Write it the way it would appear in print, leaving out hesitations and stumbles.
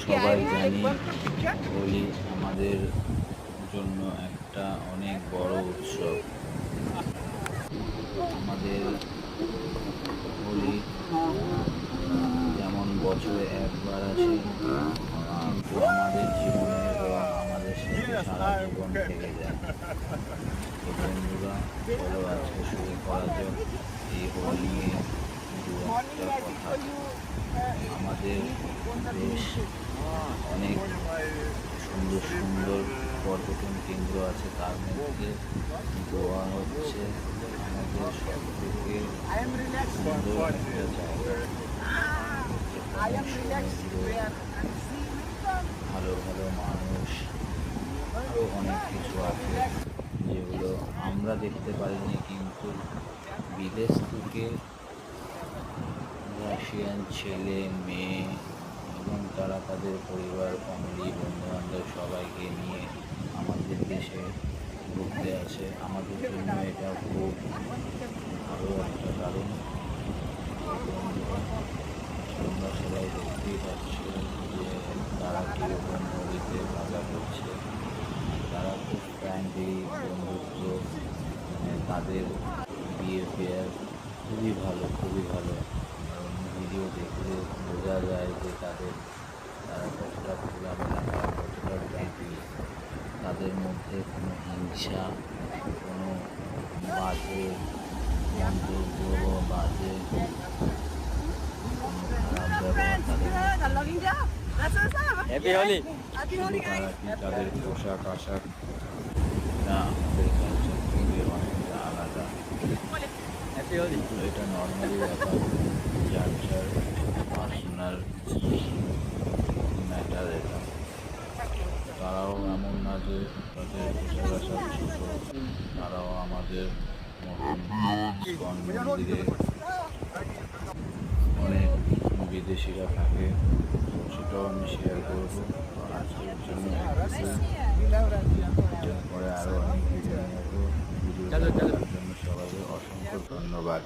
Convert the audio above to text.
সবাই জানি হোলি আমাদের জন্য একটা অনেক বড় উৎসব। আমাদের হোলি যেমন বছরে একবার আসে, কিন্তু আমাদের জীবনে এবং আমাদের সাথে সারা জীবন থেকে যায়। তো বন্ধুরা, চলো আজকে শুরু করা যাক এই হোলি নিয়ে দু একটা কথা। আমাদের দেশ অনেক সুন্দর সুন্দর পর্যটন কেন্দ্র আছে, তার মধ্যে গোয়া হচ্ছে আমাদের সব থেকে সুন্দর একটা জায়গা। ভালো ভালো মানুষ, আরও অনেক কিছু আছে যেগুলো আমরা দেখতে পারিনি, কিন্তু বিদেশ থেকে রাশিয়ান ছেলে মেয়ে এবং তারা তাদের পরিবার, ফ্যামিলি, বন্ধুবান্ধব সবাইকে নিয়ে আমাদের দেশে ঘুরতে আসে। আমাদের জন্য এটা খুব ভালো একটা কারণ। তোমরা সবাই দেখতেই পাচ্ছ যে তারা কীরকম হোলিতে মজা করছে। তারা খুব ফ্র্যাঙ্কলি বন্ধুত্ব, তাদের বিহেভিয়ার খুবই ভালো, খুবই ভালো। কারণ ভিডিও দেখলে বোঝা যায় যে তারা কতটা খোলামেলা, কতটা ফ্র্যাঙ্কলি। তাদের মধ্যে কোনো হিংসা, কোনো বাজে মন্তব্য, বাজে কোনো খারাপ ব্যবহার তাদের তাদের পোশাক আশাক না, আমাদের কালচার থেকে অনেকটা আলাদা। কিন্তু এটা নর্মালি ব্যাপার, যার যার পার্সোনাল ম্যাটার এটা। তারাও এমন না যে তাদের পোশাক আশাক ছোট, তারাও আমাদের মতন ইস্কন মন্দিরে অনেক বিদেশিরা থাকে, সেটাও আমি শেয়ার করবো। আজকের জন্য পরে আরও অনেক ভিডিও নেবো। ভিডিও দেখার জন্য সবাইকে অসংখ্য ধন্যবাদ।